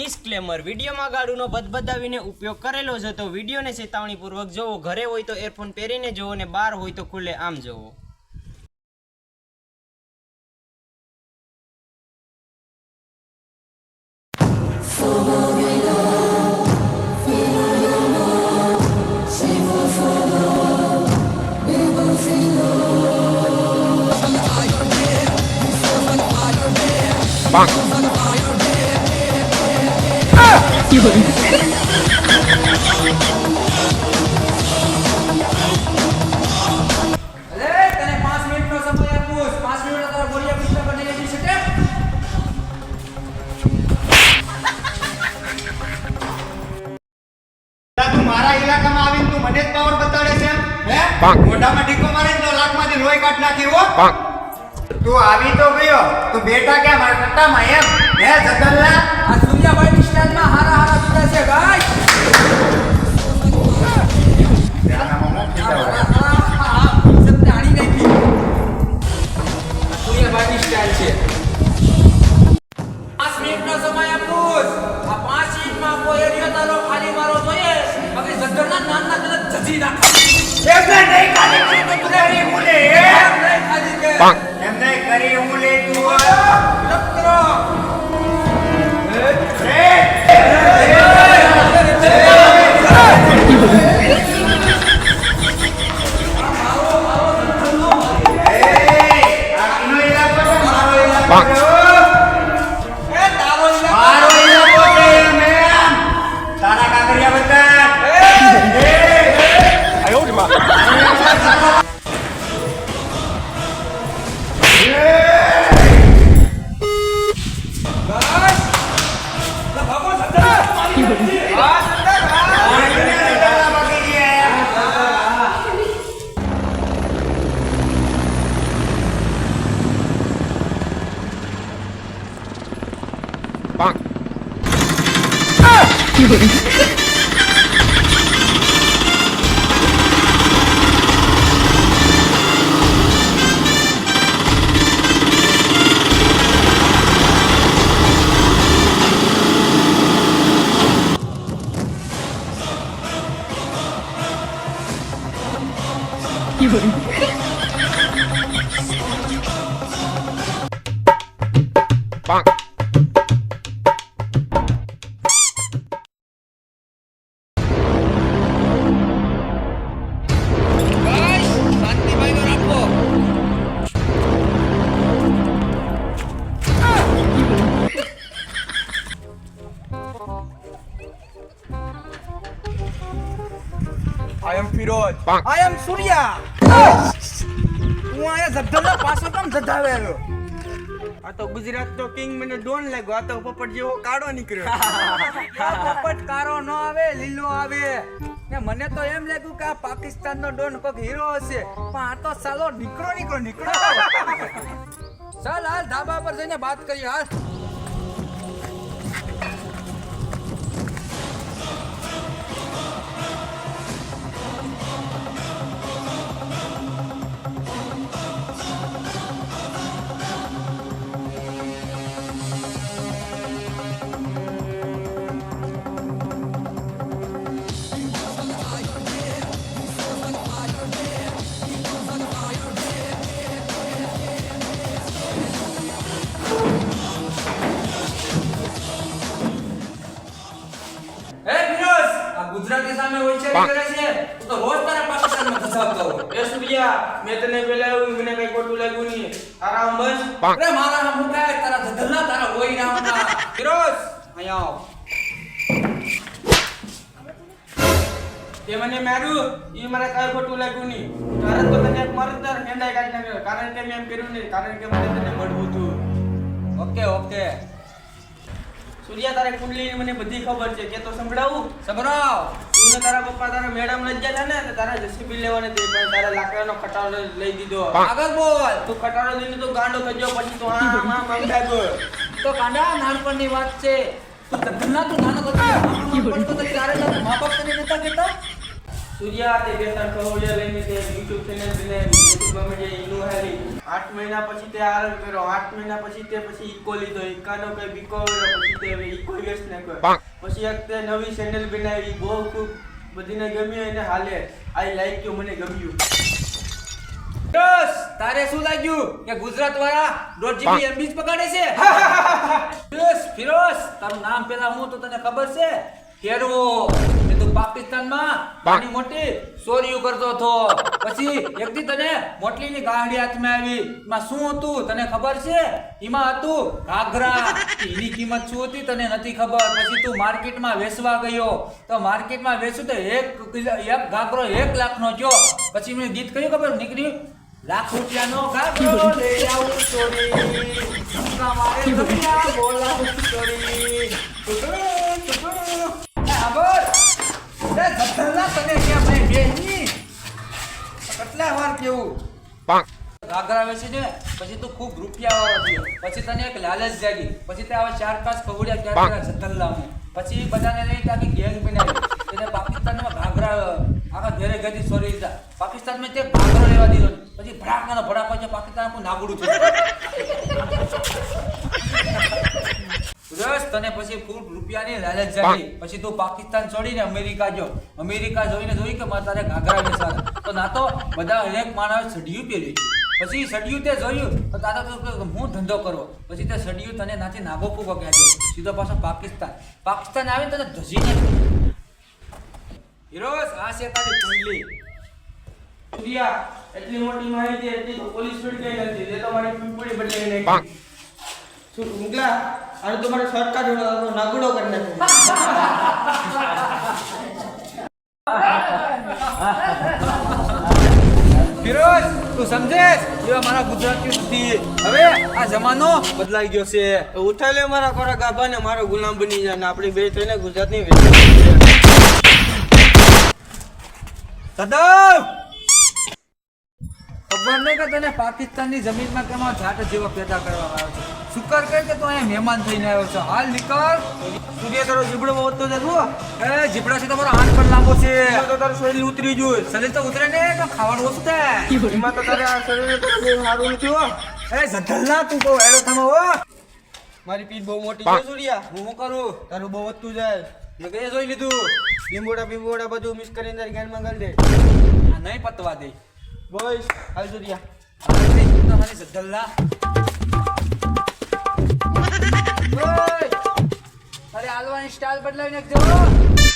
Disclaimer વિડીયોમાં ગાળુનો બદબદાવીને ઉપયોગ કરેલો છે તો વિડીયોને ચેતવણીપૂર્વક જોવો. ઘરે હોય તો એરફોન પહેરીને જોવો અને બહાર હોય તો ખુલ્લે આમ જોવો. મારા ઇલાકામાં આવીને તું મને જ પાવર બતાડે છે હે મોઢામાં ટીકો મારીને તો લાખમાંથી લોહી કાઢ નાખી હો તું આવી તો ગયો તું બેટા કે મારા કટ્ટામાં એમ હે જગલ્લા આ સૂર્યાભાઈ ની સ્ટાઇલમાં હારા હારા જુદા છે ગાઈસ ધ્યાનમાં મોક કીધા સબને આણી નાખી સૂર્યાભાઈ ની સ્ટાઇલ છે 5 મિનિટનો સમય આપું આ 5 મિનિટમાં કોઈ એરિયો તારો ખાલી મારો જોઈએ બાકી જગરના નાના ગલત જજી નાખો એમને નહીં ખાલી કરી તો કરી મુલે એમ નહીં ખાલી કે એમને કરી મુલે તું લખરો I am Firoz. I am Surya. હું આયા જગદલના પાછો કેમ જધાવેલો આ તો ગુજરાતનો કિંગ મને ડોન લાગ્યો આ તો પોપટ જેવો કાળો નીકળ્યો આ પોપટ કાળો ન આવે લીલો આવે ને મને તો એમ લાગ્યું કે આ પાકિસ્તાનનો ડોન કોક હીરો હશે પણ આ તો સાલો નીકળો ચાલ હાલ ધાબા પર જઈને વાત કરીએ હાલ ગુજરાતી સામે હોશિયારી કરે છે તો રોજ તારા પાકિસ્તાનમાં ધસાવતો હોય એ સૂર્યા મેં તને પેલા એવું મને કઈ ખોટું લાગ્યું નહીં તારા બસ અરે મારા નામ મુકાય તારા ધધલના તારા હોય નામ ના ફિરોઝ અહીંયા આવ તે મને માર્યું ઈ મારા કઈ ખોટું લાગ્યું નહીં તારે તો તને મારું તાર હેન્ડાઈ કાઢી નાખ્યો કારણ કે મેં એમ કર્યું નહીં કારણ કે મને તને મળવું હતું ઓકે સૂર્યા તારે કુંડલીની મને બધી ખબર છે કે તો સંભળાવું સંભળાવ તું તારા પપ્પા તારા મેડમ લઈ ગયા ને તારા જેસીબી લેવાને દે પણ તારા લાકડાનો ખટારો લઈ દીધો આગળ બોલ તું ખટારો લઈને તો ગાંડો થઈ ગયો પછી તું હા માંગા ગયો તો કાંડા નાનપણની વાત છે તું ધન્ના તું નાનો હતો તારે મા બાપ તને નતા કહેતા સૂર્યા તે બે ત્રણ કરોડિયા લઈને તે YouTube ચેનલ બનાવી YouTube માં જે ઇનો હાલી 8 મહિના પછી તે આરંભ કર્યો 8 મહિના પછી તે પછી ઇકો લીધો ઇકાનો કઈ બીકો પછી તે ઇકો વેસ નાખ્યો પછી એક તે નવી ચેનલ બનાવી બહુ ખૂબ બધીને ગમ્યું અને હાલે આઈ લાઈક યુ મને ગમ્યું બસ તારે શું લાગ્યું કે ગુજરાત વાળા 1.5 GB જ પકડે છે બસ ફિરોઝ તારું નામ પેલા હું તો તને ખબર છે કેરવો એ તો પાકિસ્તાનમાં નાની મોટી ચોરીઓ કરતો હતો પછી એકદી તને મોટલીની ગાંડી હાથમાં આવી એમાં શું હતું તને ખબર છે એમાં હતું ઘાઘરા એની કિંમત શું હતી તને નથી ખબર પછી તું માર્કેટમાં વેચવા ગયો તો માર્કેટમાં વેચ્યું તો એક ઘાઘરો 1 લાખનો જો પછી મેં ગીત કયું ખબર નીકળ્યું લાખ રૂપિયાનો ઘાઘરો લઈ આવું ચોરી ધક્કા મારે ધક્કા બોલાવું ચોરી ખબર એ ધક્કલા તને ક્યાં ભાઈ બેની કેટલા વાર કેવું ઘાઘરા વેચી ને પછી તું ખૂબ રૂપિયા વાળો થયો પછી તને એક લાલચ જાગી પછી તે આવા 4-5 કવડિયા ક્યાં ધક્કલામાં પછી બધાને લઈ તાકી ગેંગ બનાવી તેને પાકિસ્તાનમાં ઘાઘરા આખા ઘરે ગદી સોરી દીધા પાકિસ્તાનમાં તે ઘાઘરો લેવા દીધો પછી ભડાકાનો ભડાકો છે પાકિસ્તાન આખું નાગડું થયું રસ તને પછી ખૂબ રૂપિયાની લાલચ જાગી પછી તું પાકિસ્તાન છોડીને અમેરિકા જો અમેરિકા જોઈને જોઈ કે મારે તારે ઘાઘરા વેચાતા તો ના તો બધા એક માણસ સડિયું પહેર્યું પછી સડિયું તે જોયું તો તારે તો હું ધંધો કરવો પછી તે સડિયું તને નાથી નાગો ફૂગો કહેજો સીધો પાછો પાકિસ્તાન આવીને તને ધસીને હિરોસ આ છે તારી કુંડલી સૂર્યા એટલી મોટી માહિતી એટલી તો પોલીસ છોડી ગઈ નથી એ તો મારી પીપળી બદલાઈ નાખી શું મુગલા આને તો મારે સરકાર નાગુડો કરી નાખ્યો ફિરોઝ તું સમજેશ એવા મારા ગુજરાતી નથી હવે આ જમાનો બદલાઈ ગયો છે ઉઠાઈ લે મારા ખોરા ગાભા ને મારો ગુલામ બની જાય ને આપણી બે થઈને ગુજરાતની સદવ ખબર નહીં કે તને પાકિસ્તાનની જમીનમાં કેમાં જાટ જેવો પેદા કરવામાં આવ્યો છે શુકર કર કે તું અહીંયા મહેમાન થઈને આવ્યો છે હાલ નીકળ સૂર્ય તારો જીબડો વધતો જતો એ જીબડા છે તમારો હાથ પણ લાંબો છે તો તારું શરીર ઉતરી જોય શરીર તો ઉતરે ને તો ખાવાનું ઓછું થાય એમાં તો તારે આ શરીર તો બહુ સારું નથી હો એ જધલના તું બહુ એરો થમો હો મારી પીઠ બહુ મોટી છે સૂર્યા હું શું કરું તારું બહુ વધતું જાય મેં કઈ જોઈ લીધું લીંબોડા બધું મિક્સ કરીને તારી ગાનમાં ગાળી દે આ નહીં પતવા દે બોઈસ હાલ સૂર્યા તમારી જધલના અરે હાલવાની સ્ટાઇલ બદલાવી નાખજો